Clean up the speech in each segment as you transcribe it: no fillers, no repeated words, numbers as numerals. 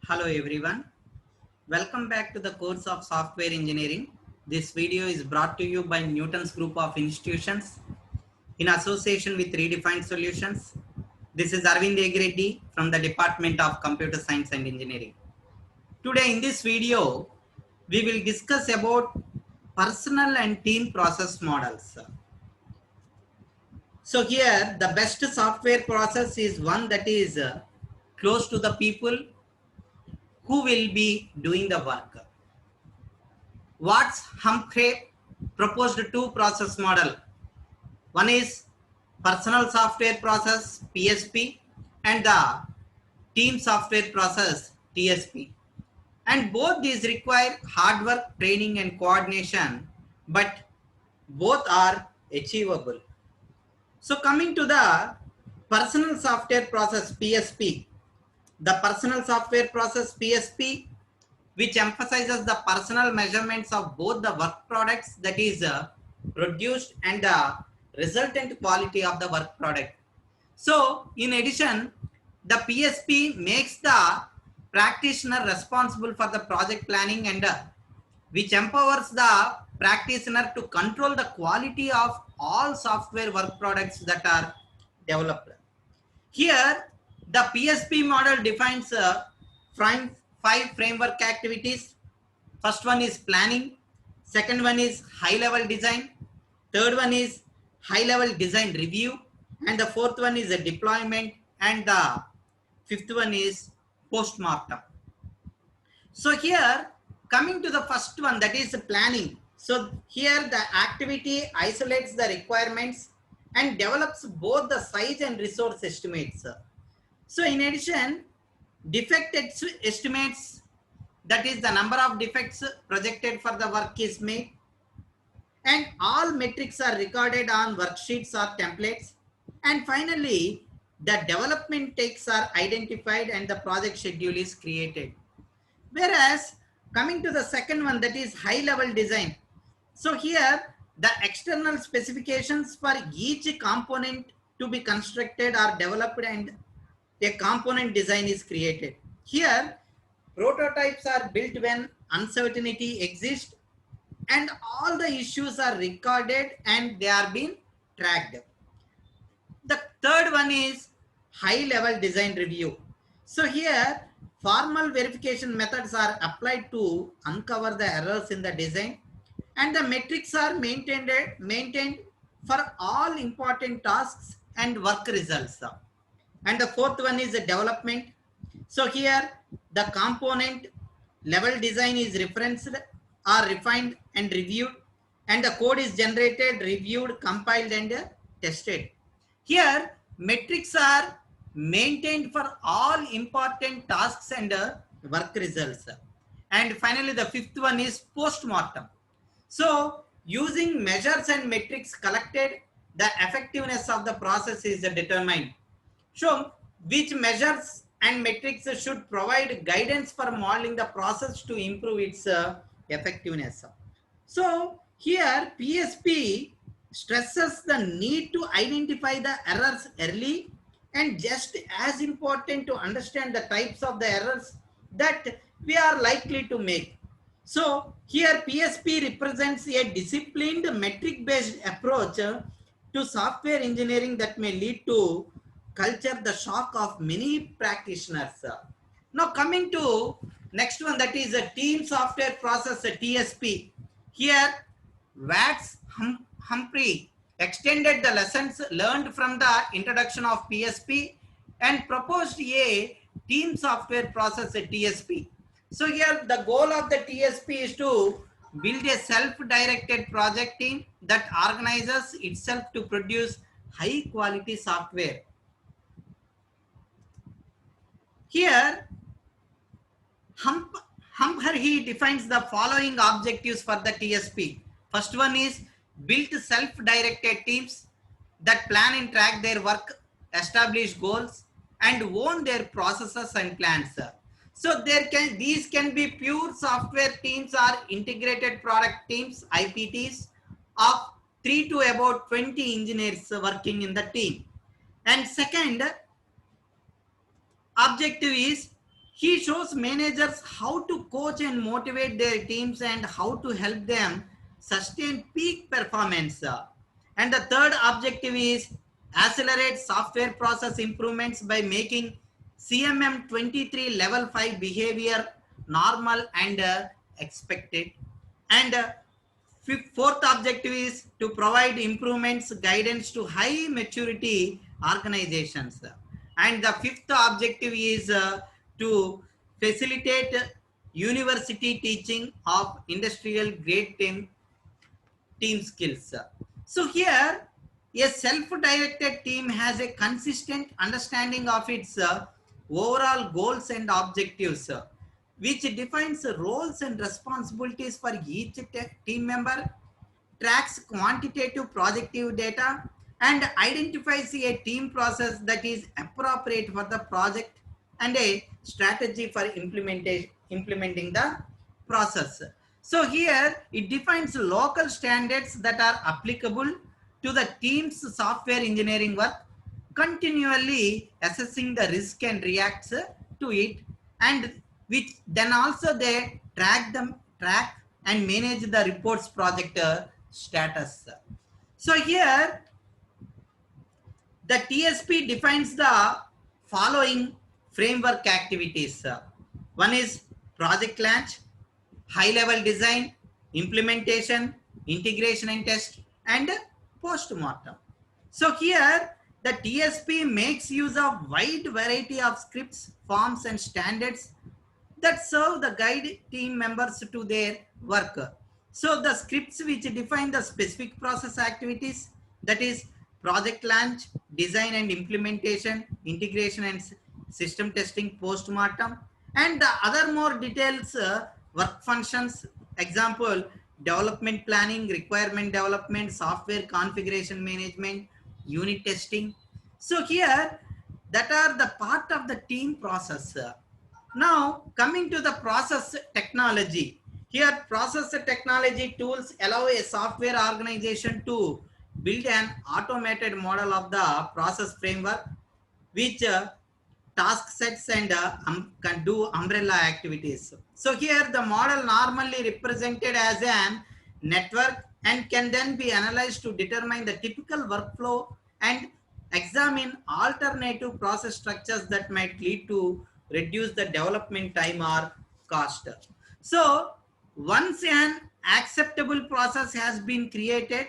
Hello everyone. Welcome back to the course of software engineering. This video is brought to you by Newton's group of institutions in association with Redefined Solutions. This is Arvind Egreddy from the Department of Computer Science and Engineering. Today in this video, we will discuss about personal and team process models. So here the best software process is one that is close to the people who will be doing the work. Watts Humphrey proposed two process model. One is personal software process PSP and the team software process TSP. And both these require hard work, training and coordination, but both are achievable. So coming to the personal software process PSP, the personal software process PSP, which emphasizes the personal measurements of both the work products that is produced and the resultant quality of the work product. So in addition, the PSP makes the practitioner responsible for the project planning and which empowers the practitioner to control the quality of all software work products that are developed. Here, the PSP model defines five framework activities. First one is planning. Second one is high-level design. Third one is high-level design review. And the fourth one is a deployment. And the fifth one is post-mortem. So here, coming to the first one, that is planning. So here the activity isolates the requirements and develops both the size and resource estimates. So in addition, defect estimates, that is the number of defects projected for the work is made, and all metrics are recorded on worksheets or templates. And finally, the development takes are identified and the project schedule is created. Whereas coming to the second one, that is high level design. So here the external specifications for each component to be constructed are developed and a component design is created. Here prototypes are built when uncertainty exists and all the issues are recorded and they are being tracked. The third one is high level design review. So here formal verification methods are applied to uncover the errors in the design and the metrics are maintained for all important tasks and work results. And the fourth one is the development. So here the component level design is referenced or refined and reviewed, and the code is generated, reviewed, compiled and tested. Here metrics are maintained for all important tasks and work results. And finally the fifth one is post-mortem. So using measures and metrics collected, the effectiveness of the process is determined. So which measures and metrics should provide guidance for modeling the process to improve its effectiveness. So here PSP stresses the need to identify the errors early, and just as important to understand the types of the errors that we are likely to make. So here PSP represents a disciplined metric based approach to software engineering that may lead to culture the shock of many practitioners. Now coming to next one, that is a team software process, a TSP. Here Watts Humphrey extended the lessons learned from the introduction of PSP and proposed a team software process, a TSP. So here the goal of the TSP is to build a self-directed project team that organizes itself to produce high quality software. Here Humphrey defines the following objectives for the TSP. First one is build self-directed teams that plan and track their work, establish goals and own their processes and plans. So these can be pure software teams or integrated product teams, IPTs, of 3 to about 20 engineers working in the team. And second objective is He shows managers how to coach and motivate their teams and how to help them sustain peak performance. And the third objective is accelerate software process improvements by making CMM 23 level 5 behavior normal and expected. And fourth objective is to provide improvements guidance to high maturity organizations. And the fifth objective is to facilitate university teaching of industrial grade team skills. So here, a self-directed team has a consistent understanding of its overall goals and objectives, which defines roles and responsibilities for each team member, tracks quantitative projective data, and identifies a team process that is appropriate for the project and a strategy for implementing the process. So here it defines local standards that are applicable to the team's software engineering work, continually assessing the risk and reacts to it, and which then also they track and manage the reports project status. So here the TSP defines the following framework activities. One is project launch, high level design, implementation, integration and test, and post-mortem. So here the TSP makes use of wide variety of scripts, forms and standards that serve the guide team members to their work. So the scripts which define the specific process activities, that is project launch, design and implementation, integration and system testing, post-mortem, and the other more details work functions, example development planning, requirement development, software configuration management, unit testing. So here that are the part of the team process. Now coming to the process technology. Here process technology tools allow a software organization to build an automated model of the process framework which task sets and can do umbrella activities. So here the model normally represented as an network and can then be analyzed to determine the typical workflow and examine alternative process structures that might lead to reduce the development time or cost. So once an acceptable process has been created,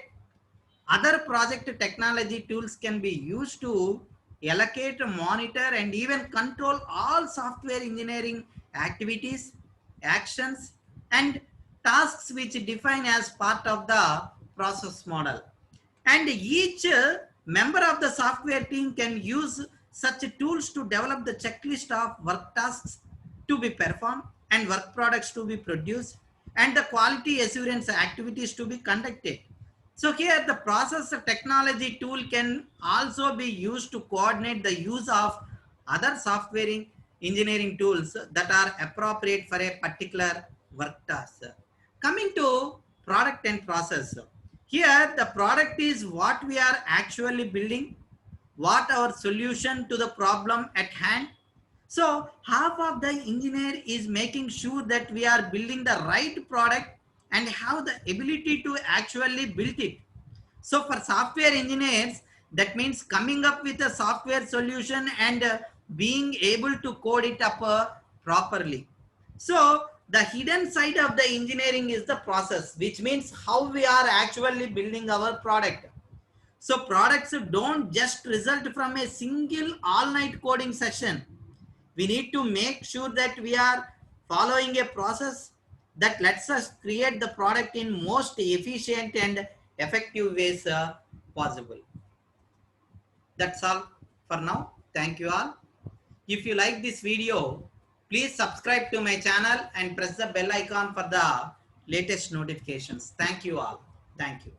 other project technology tools can be used to allocate, monitor, and even control all software engineering activities, actions, and tasks which define as part of the process model. And each member of the software team can use such tools to develop the checklist of work tasks to be performed and work products to be produced and the quality assurance activities to be conducted. So here the process technology tool can also be used to coordinate the use of other software engineering tools that are appropriate for a particular work task. Coming to product and process. Here the product is what we are actually building, what our solution to the problem at hand. So half of the engineer is making sure that we are building the right product and have the ability to actually build it. So for software engineers, that means coming up with a software solution and being able to code it up properly. So the hidden side of the engineering is the process, which means how we are actually building our product. So products don't just result from a single all-night coding session. We need to make sure that we are following a process that lets us create the product in most efficient and effective ways possible. That's all for now. Thank you all. If you like this video, please subscribe to my channel and press the bell icon for the latest notifications. Thank you all. Thank you.